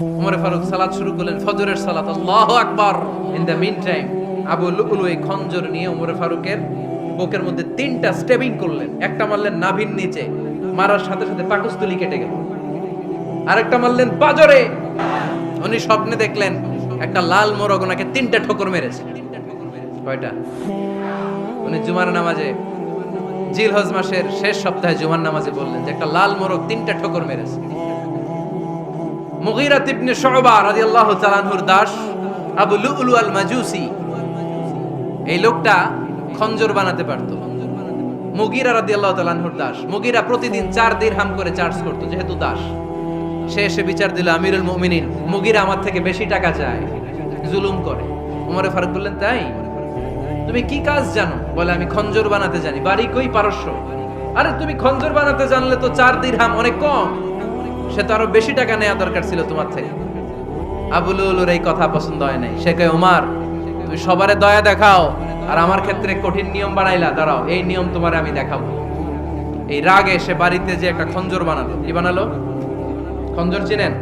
ওমর ফারুক সালাত শুরু করলেন, ফজরের সালাত, আল্লাহু আকবার। In the mean time Abu Lulu এই খঞ্জর নিয়ে ওমর ফারুকের বুকের মধ্যে 3টা স্টেবিং করলেন। একটা মারলেন নাভির নিচে, মারার সাথে সাথে পাকস্থলী কেটে গেল। আরেকটা মারলেন পাজরে। উনি স্বপ্নে দেখলেন একটা লাল মোরগ ওনাকে 3টা ঠোকর মেরেছে। কয়টা? উনি জুমার নামাজে, জিলহজ মাসের শেষ সপ্তাহে জুমার নামাজে বললেন যে একটা লাল মোরগ 3টা ঠোকর মেরেছে। মুগীরা ইবনে শুবা রাদিয়াল্লাহু তাআলা আনহুর দাস আবু লুলু আল মাজুসি, এই লোকটা খঞ্জর বানাতে পারতো। মুগীরা রাদিয়াল্লাহু তাআলা আনহুর দাস। মুগীরা প্রতিদিন 4 দিরহাম করে চার্জ করতো, যেহেতু দাস। সে এসে বিচার দিল, আমিরুল মুমিনিন, মুগীরা আমার থেকে বেশি টাকা চায়, জুলুম করে। ওমর ফারুক বললেন, তাই? তুমি কি কাজ জানো? বলে, আমি খঞ্জর বানাতে জানি। বাড়ি কই? পারস্য। আরে তুমি খঞ্জর বানাতে জানলে তো 4 দিরহাম অনেক কম, সে তো আরো বেশি টাকা নেওয়া দরকার ছিল তোমার থেকে। আবু লুলুর এই কথা পছন্দ হয় নাই। সে কয়, ওমর তুমি সবারে দয়া দেখাও আর আমার ক্ষেত্রে কঠিন নিয়ম বানাইলা, দাঁড়াও এই নিয়ম তোমারে আমি দেখাবো। এই রাগে সে বাড়িতে যে একটা খঞ্জর বানালো। কি বানালো? খঞ্জর চিনেন?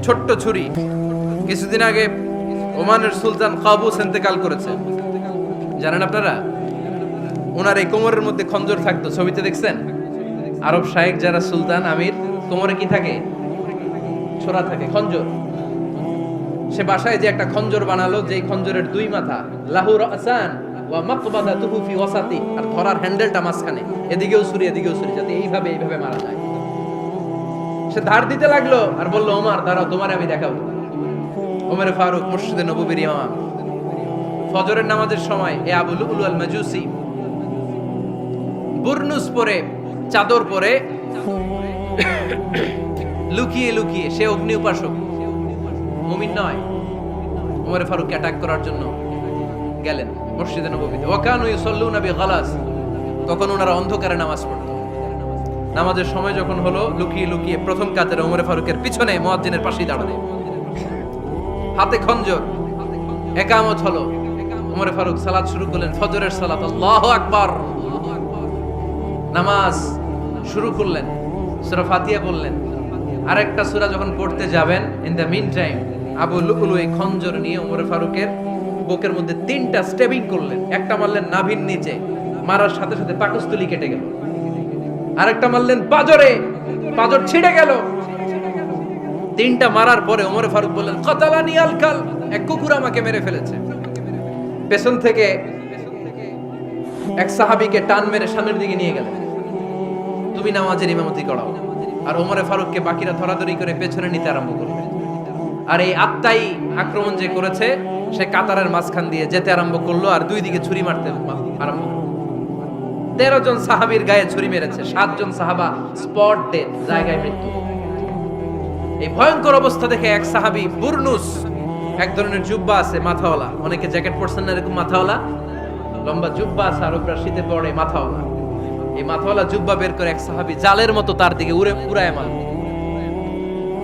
ছোট্ট ছুরি। কিছুদিন আগে ওমানের সুলতান কাবুস ইন্তেকাল করেছে, জানেন আপনারা? ওনার এই কোমরের মধ্যে খঞ্জর থাকতো, ছবিতে দেখছেন? আরব শায়েখ যারা সুলতান আমির, কোমরে কি থাকে? ছোরা থাকে, খঞ্জর। সে বাসায় যে একটা খঞ্জর বানালো, যে খঞ্জরের 2 মাথা, লাহু রাসান ওয়া মাকবাদাতুহু ফি ওয়াসাতি, আর ধরার হ্যান্ডেলটা মাঝখানে, এদিকেও ছুরি এদিকেও ছুরি, যাতে এইভাবে মারা যায়। সে ধার দিতে লাগলো আর বলল, ওমর দাঁড়াও, তোমারে আমি দেখাবো। ওমর ফারুক মসজিদে নববীর ইমাম, ফজরের নামাজের সময় এ আবু লুলু আল মাজুসি বুরনুস পরে, চাদর পরে, লুকিয়ে লুকিয়ে, সে অগ্নি উপাসক, মুমিন নয়। ওমর ফারুক অ্যাটাক করার জন্য গেলেন মসজিদে নববীতে। ওয়াকানু ইউসাল্লুনা বিগালাস, তখন ওনারা অন্ধকারে নামাজ পড়ত। নামাজের সময় যখন হলো, লুকিয়ে লুকিয়ে প্রথম কাতারে ওমর ফারুকের পিছনে মুয়াজ্জিনের পাশেই দাঁড়ালেন, হাতে খঞ্জর। ইকামত হলো, ওমর ফারুক সালাত শুরু করলেন, ফজরের সালাত, আল্লাহু আকবার। নামাজ শুরু করলেন, সূরা ফাতিহা বললেন। আরেকটা সূরা যখন পড়তে যাবেন, in the mean time Abu Lulu এই খঞ্জর নিয়ে ওমর ফারুকের বুকের মধ্যে 3টা স্টেবিং করলেন। একটা মারলেন নাভির নিচে, মারার সাথে সাথে পাকস্থলী কেটে গেল। আরেকটা মারলেন পাজরে, পাজর ছিঁড়ে গেল। 3টা মারার পরে ওমর ফারুক বললেন, কাতালানি আল কাল, এক কুকুর আমাকে মেরে ফেলেছে। পেছন থেকে এক সাহাবীকে টান মেরে সামনের দিকে নিয়ে গেলেন, তুমি নামাজের ইমামতি করাও। আর ওমর ফারুককে বাকিরা ধরাধরি করে পেছনে নিতে আরম্ভ করলেন। আর এই আত্মাই আক্রমণ যে করেছে, সে কাতারের মাঝখান দিয়ে যেতে আরম্ভ করলো আর 2 দিকে ছুরি মারতে আরম্ভ করলো। 13 জন সাহাবীর গায়ে ছুরি মেরেছে, 7 জন সাহাবা স্পট ডেথ, জায়গায় মৃত্যু। এই ভয়ঙ্কর অবস্থা দেখে এক সাহাবী বুরনুস, এক ধরনের জুব্বা আছে মাথাওয়ালা, অনেকে জ্যাকেট পরছেন না এরকম মাথাওয়ালা, লম্বা জুব্বা আছে, আরবরা শীতে পরে মাথাওয়ালা। এই মাথাওয়ালা জুব্বা বের করে এক সাহাবী জালের মতো তার দিকে উড়ায় মারল।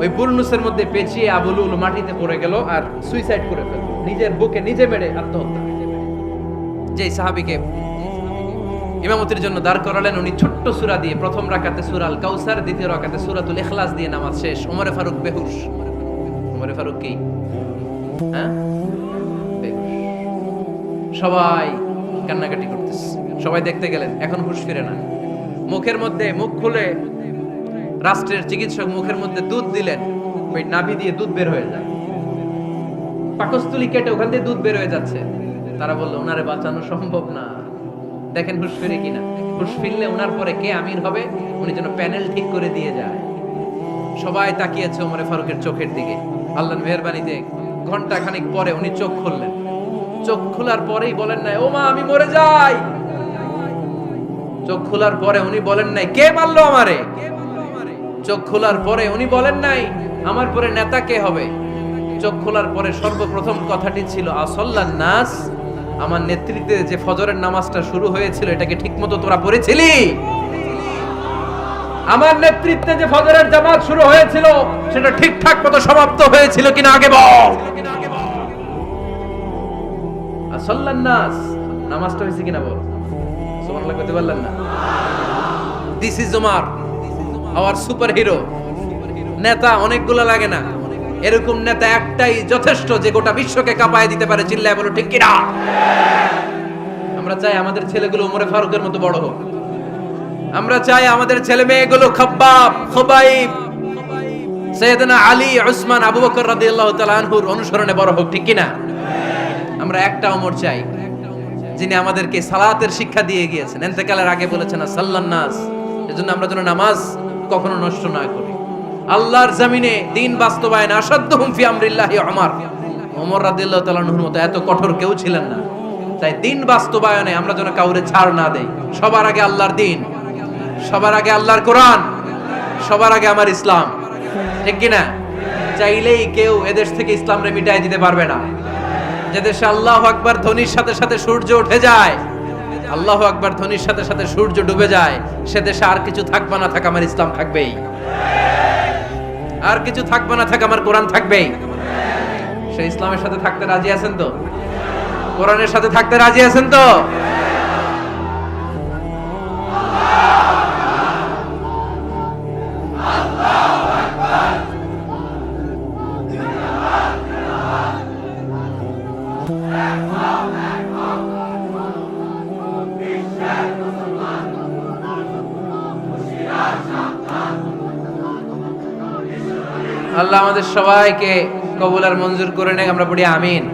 ওই বুরনুসের মধ্যে পেঁচিয়ে আবু লুলু মাটিতে পড়ে গেল আর সুইসাইড করে ফেলল, নিজের বুকে নিজে মেরে আত্মহত্যা। যেই সাহাবীকে ইমামতির জন্য দাঁড় করালেন, উনি ছোট্ট সূরা দিয়ে, প্রথম রাকাতে সূরা আল কাউসার, দ্বিতীয় রাকাতে সূরাতুল ইখলাস দিয়ে নামাজ শেষ। ওমর ফারুক বেহুশ। ওমর ফারুক কি? হ্যাঁ, বেহুশ। সবাই কান্নাকাটি করতেছে, সবাই দেখতে গেলেন, এখন হুঁশ ফিরে না। মুখের মধ্যে, মুখ খুলে রাষ্ট্রের চিকিৎসক মুখের মধ্যে দুধ দিলেন, ওই নাভি দিয়ে দুধ বের হয়ে যায়, পাকস্থলী কেটে ওখান দিয়ে দুধ বের হয়ে যাচ্ছে। তারা বলল, ওনারে বাঁচানো সম্ভব না, দেখেন হুঁশ ফিরে কিনা। হুঁশ ফিরলে ওনার পরে কে আমির হবে, উনি যেন প্যানেল ঠিক করে দিয়ে যায়। সবাই তাকিয়েছে ওমর ফারুকের চোখের দিকে। আল্লাহর মেহেরবানিতে ঘন্টা খানিক পরে উনি চোখ খুললেন। চোখ খোলার পরেই বলেন নাই, ও মা আমি মরে যাই। চোখ খোলার পরে উনি বলেন নাই, কে মারলো আমারে। চোখ খোলার পরে উনি বলেন নাই, আমার পরে নেতা কে হবে। চোখ খোলার পরে সর্বপ্রথম কথাটি ছিল, আসল্লান নাস, আমার নেতৃত্বে যে ফজরের নামাজটা শুরু হয়েছিল, এটাকে ঠিকমতো তোরা পড়েছিলি? আমার নেতৃত্বে যে ফজরের জামাত শুরু হয়েছিল, সেটা ঠিকঠাক মতো সমাপ্ত হয়েছিল কিনা আগে বল। আসল্লান নাস, নামাজটা হয়েছে কিনা বল। সুবহানাল্লাহ কইতে পারলেন না? This is Omar, hour super hero. নেতা অনেকগুলো লাগে না, এরকম নেতা একটাই যথেষ্ট যে গোটা বিশ্বকে কাঁপায় দিতে পারে। চিল্লায় বলো ঠিক কিনা? আমরা চাই আমাদের ছেলেগুলো ওমরে ফারুকের মতো বড় হোক। আমরা চাই আমাদের ছেলে মেয়েগুলো খাব্বাব, খুবাইব, সাইয়েদনা আলী, উসমান, আবু বকর রাদিয়াল্লাহু তাআলা আনহুর অনুসরণে বড় হোক। ঠিক কিনা? আমরা একটা ওমর চাই যিনি আমাদেরকে সালাতের শিক্ষা দিয়ে গিয়েছেন, ইন্তেকালের আগে বলেছেন সাল্লান নাস। এজন্য আমরা যেন নামাজ কখনো নষ্ট না করি। আল্লাহর জমিনে দিন বাস্তবায়ন আসাদ্দুহুম ফি আমরিল্লাহি ওমর রাদিয়াল্লাহু তাআলা আনহুর মতো এত কঠোর কেউ ছিলেন না। তাই দিন বাস্তবায়নে আমরা যেন কাউরে ছাড় না দেই। সবার আগে আল্লাহর দিন, সবার আগে আল্লাহর কোরআন, সবার আগে আমার ইসলাম। ঠিক কিনা? চাইলেই কেউ এদেশ থেকে ইসলামরে মিটাই দিতে পারবে না। যে দেশে আল্লাহু আকবার ধ্বনির সাথে সাথে সূর্য উঠে যায়, আল্লাহু আকবার ধ্বনির সাথে সাথে সূর্য ডুবে যায়, সে দেশে আর কিছু থাকবে না থাক আমার ইসলাম থাকবেই, আর কিছু থাকবে না থাক আমার কোরআন থাকবেই। সে ইসলামের সাথে থাকতে রাজি আছেন তো? কোরআনের সাথে থাকতে রাজি আছেন তো? আল্লাহ আমাদের সবাইকে কবুল আর মঞ্জুর করে নেয়। আমরা পড়ি আমিন।